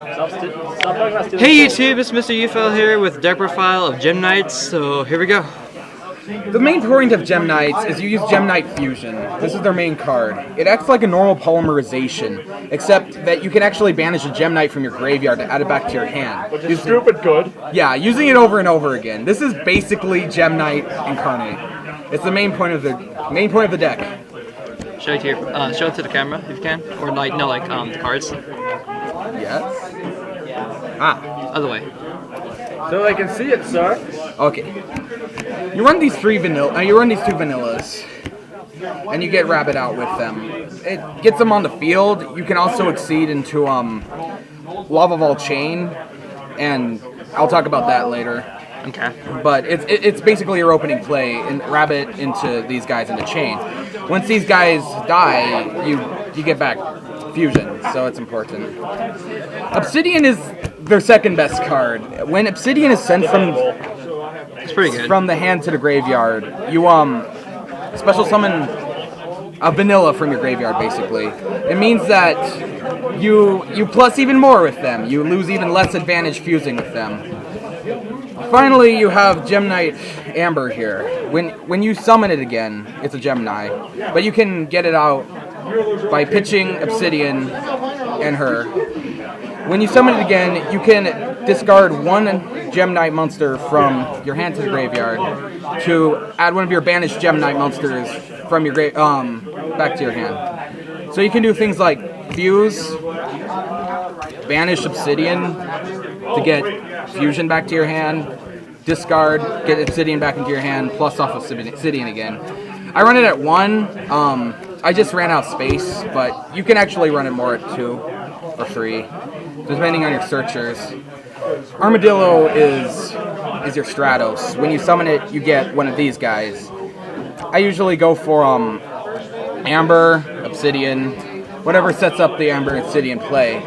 Hey YouTube, it's MrUFayl here with MrUFayl of Gem Knights, so here we go. The main point of Gem Knights is you use Gem Knight Fusion. This is their main card. It acts like a normal polymerization, except that you can actually banish a Gem Knight from your graveyard to add it back to your hand. Which is stupid good. Yeah, using it over and over again. This is basically Gem Knight incarnate. It's the main point of the deck. Show it here. Show it to the camera if you can, or like the cards. Yes. Ah. Other way. So I can see it, sir. Okay. You run these two vanillas, and you get Rabbit out with them. It gets them on the field. You can also exceed into Lava Vault Chain, and I'll talk about that later. Okay. But it's basically your opening play, and Rabbit into these guys into Chain. Once these guys die, you get back Fusion, so it's important. Obsidian is their second best card. When Obsidian is sent It's pretty good. from the hand to the graveyard, you special summon a vanilla from your graveyard, basically. It means that you plus even more with them. You lose even less advantage fusing with them. Finally, you have Gem Knight Amber here. When you summon it again, it's a Gemini, but you can get it out by pitching Obsidian and her. When you summon it again, you can discard one Gem Knight monster from your hand to the graveyard to add one of your banished Gem Knight monsters from your back to your hand. So you can do things like fuse, banish Obsidian to get Fusion back to your hand, discard, get Obsidian back into your hand, plus off Obsidian again. I run it at 1. I just ran out of space, but you can actually run it more at 2 or 3, depending on your searchers. Armadillo is your Stratos. When you summon it, you get one of these guys. I usually go for Amber, Obsidian, whatever sets up the Amber Obsidian play.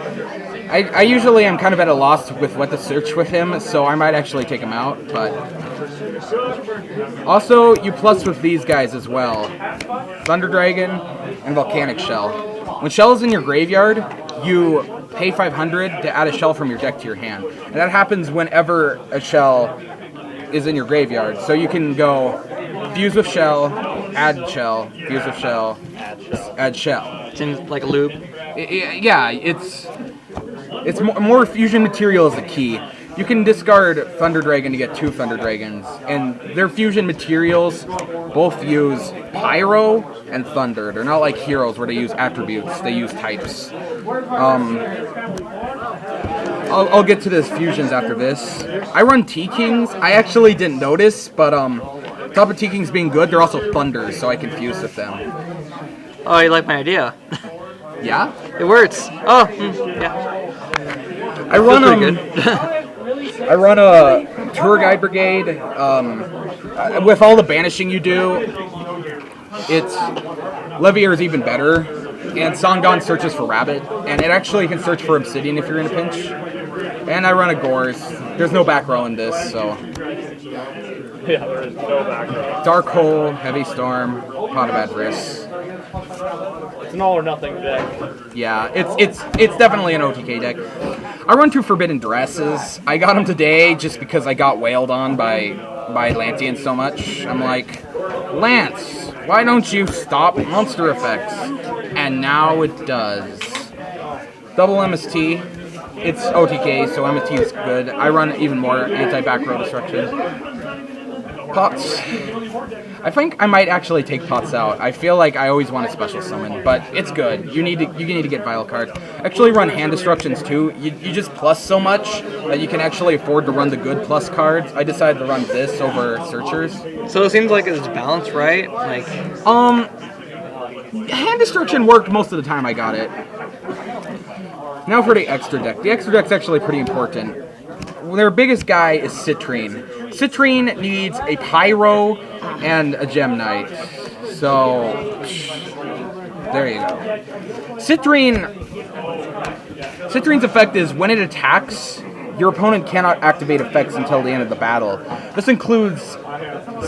I usually am kind of at a loss with what to search with him, so I might actually take him out, but... Also, you plus with these guys as well. Thunder Dragon and Volcanic Shell. When Shell is in your graveyard, you pay 500 to add a Shell from your deck to your hand. And that happens whenever a Shell is in your graveyard. So you can go fuse with Shell, add Shell, fuse with Shell, add Shell. Seems like a loop. Yeah, it's more fusion material is the key. You can discard Thunder Dragon to get 2 Thunder Dragons, and their fusion materials both use Pyro and Thunder. They're not like heroes where they use attributes, they use types. I'll get to the fusions after this. I run T-Kings. I actually didn't notice, but top of T-Kings being good, they're also Thunders, so I can fuse with them. Oh, you like my idea? Yeah? It works. Oh, yeah. I run pretty good. I run a Tour Guide Brigade. With all the banishing you do, it's Levier is even better. And Songon searches for Rabbit, and it actually can search for Obsidian if you're in a pinch. And I run a Gores. There's no back row in this, so. Yeah, there is no back row. Dark Hole, Heavy Storm, Pot of Adverse. It's an all or nothing deck. Yeah, it's definitely an OTK deck. I run 2 Forbidden Dresses. I got them today just because I got wailed on by Lantian so much. I'm like, Lance, why don't you stop monster effects? And now it does. Double MST. It's OTK, so MST is good. I run even more anti-back row destruction. Pots. I think I might actually take Pots out. I feel like I always want a special summon, but it's good. You need to get Vile cards. Actually run hand destructions too. You just plus so much that you can actually afford to run the good plus cards. I decided to run this over Searchers. So it seems like it's balanced, right? Like, hand destruction worked most of the time I got it. Now for the extra deck. The extra deck's actually pretty important. Their biggest guy is Citrine. Citrine needs a Pyro and a Gem Knight. So, there you go. Citrine's effect is when it attacks, your opponent cannot activate effects until the end of the battle. This includes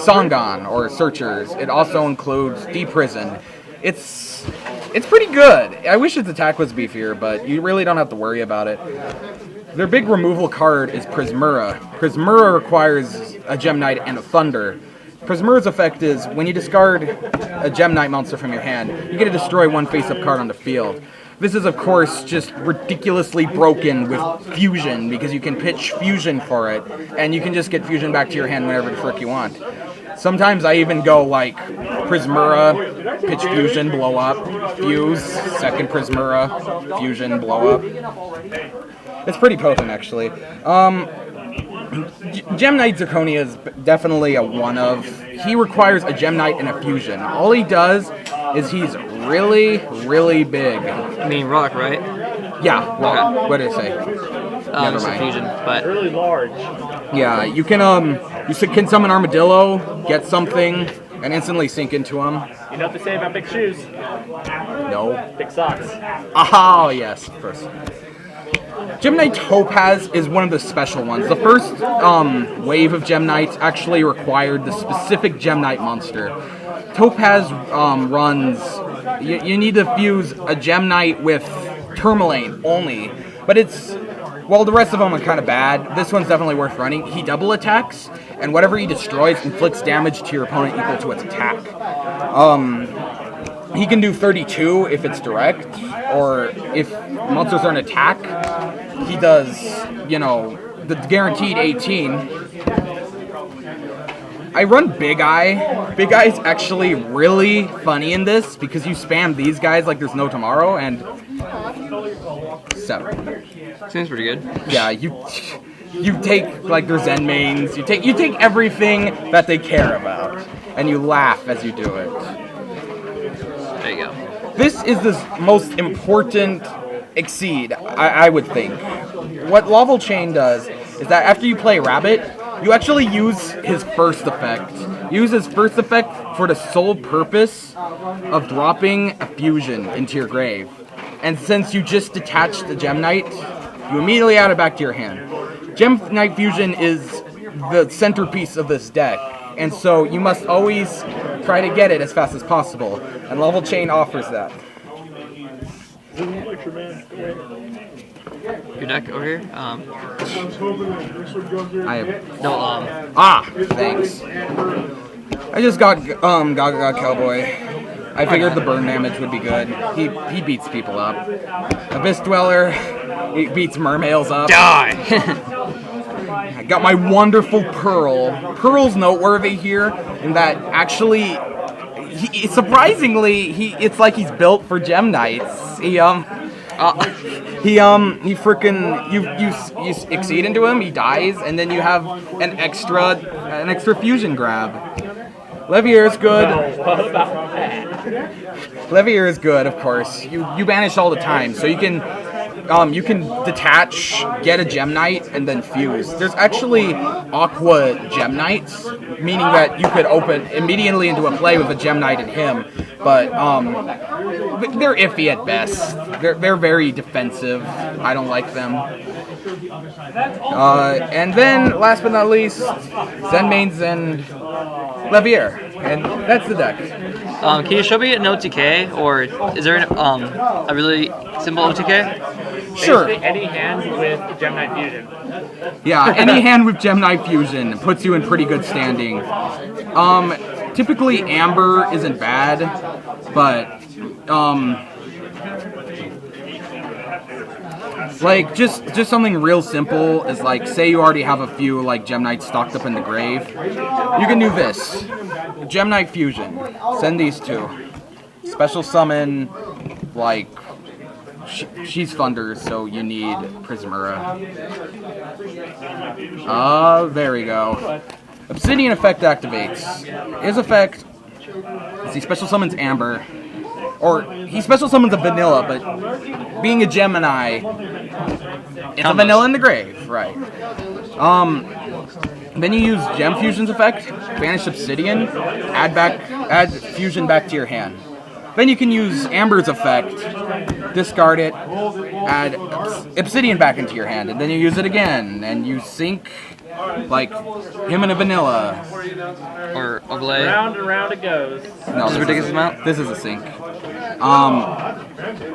Songon or Searchers. It also includes Deprison. It's It's pretty good. I wish its attack was beefier, but you really don't have to worry about it. Their big removal card is Prismura. Prismura requires a Gem Knight and a Thunder. Prismura's effect is, when you discard a Gem Knight monster from your hand, you get to destroy one face-up card on the field. This is, of course, just ridiculously broken with Fusion, because you can pitch Fusion for it, and you can just get Fusion back to your hand whenever the frick you want. Sometimes I even go like Prismura, pitch Fusion, blow up, fuse, second Prismura, Fusion, blow up. It's pretty potent, actually. Gem Knight Zirconia is definitely a one-of. He requires a Gem Knight and a Fusion. All he does is he's really, really big. I mean rock, right? Yeah, rock. Okay. What did it say? Never It's a mind. fusion, but Really large. Yeah, you can can summon Armadillo, get something, and instantly sink into him. You know what they say about big shoes? No. Big socks. Oh, yes, of course. Gem Knight Topaz is one of the special ones. The first wave of Gem Knights actually required the specific Gem Knight monster. Topaz runs... You need to fuse a Gem Knight with Tourmaline only, but it's... Well, the rest of them are kind of bad. This one's definitely worth running. He double attacks, and whatever he destroys inflicts damage to your opponent equal to its attack. He can do 32 if it's direct, or if monsters are an attack, he does, the guaranteed 18. I run Big Eye. Big Eye's actually really funny in this, because you spam these guys like there's no tomorrow, and... 7. seems pretty good. Yeah, you take like their Zen mains, you take everything that they care about, and you laugh as you do it. There you go. This is the most important Exceed, I would think. What Laval Chain does is that after you play Rabbit, you actually use his first effect. Use his first effect for the sole purpose of dropping a fusion into your grave. And since you just detached the Gem Knight, you immediately add it back to your hand. Gem Knight Fusion is the centerpiece of this deck, and so you must always try to get it as fast as possible, and Laval Chain offers that. Your deck over here? I have... No, thanks. I just got Gaga Cowboy. I figured the burn damage would be good. He beats people up. Abyss Dweller, he beats mermaids up. die! I got my wonderful Pearl. Pearl's noteworthy here in that actually, surprisingly, it's like he's built for Gem Knights. You exceed into him, he dies, and then you have an extra fusion grab. Levier is good. Levier is good, of course. You banish all the time, so you can detach, get a Gem Knight, and then fuse. There's actually Aqua Gem Knights, meaning that you could open immediately into a play with a Gem Knight and him, but they're iffy at best. They're very defensive. I don't like them. And then, last but not least, Zen Mains and Levier, and that's the deck. Can you show me an OTK, or is there a really simple OTK? Sure. Basically any hand with Gem Knight Fusion. Yeah, any hand with Gem Knight Fusion puts you in pretty good standing. Typically Amber isn't bad, but like just something real simple is like, say you already have a few like Gem Knights stocked up in the grave. You can do this. Gem Knight Fusion. Send these two. Special summon, like, she's Thunder, so you need Prismura. There we go. Obsidian effect activates. His effect is he special summons Amber. Or he special summons a vanilla, but being a Gemini, it's a vanilla in the grave, right? Then you use Gem Fusion's effect, banish Obsidian, add Fusion back to your hand. Then you can use Amber's effect, discard it, add Obsidian back into your hand, and then you use it again, and you sink like him and a vanilla. Or overlay. Round and round it goes. No, Just a ridiculous amount. This is a sink.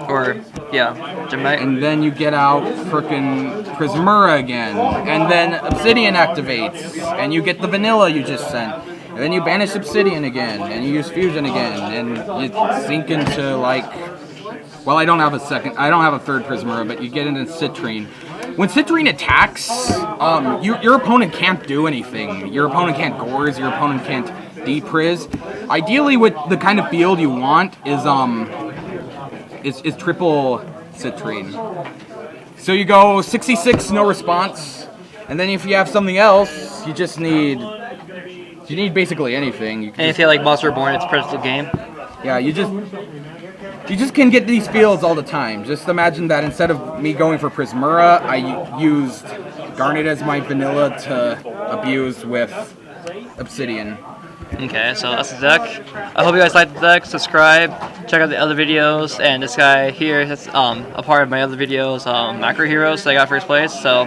Or yeah, Gemini. And then you get out frickin' Prismura again, and then Obsidian activates, and you get the vanilla you just sent. And then you banish Obsidian again, and you use Fusion again, and you sink into like, well, I don't have a third Prismura, but you get into Citrine. When Citrine attacks, your opponent can't do anything. Your opponent can't Gores, your opponent can't Depriz. Ideally, what the kind of field you want is triple Citrine. So you go 66, no response, and then if you have something else, you just need basically anything. You can And if you like Monster Reborn, it's a pretty game. yeah, you just can get these fields all the time. Just imagine that instead of me going for Prismura, I used Garnet as my vanilla to abuse with Obsidian. Okay, so that's the deck. I hope you guys liked the deck. Subscribe, check out the other videos, and this guy here is a part of my other videos, Macro Heroes that I got first place. So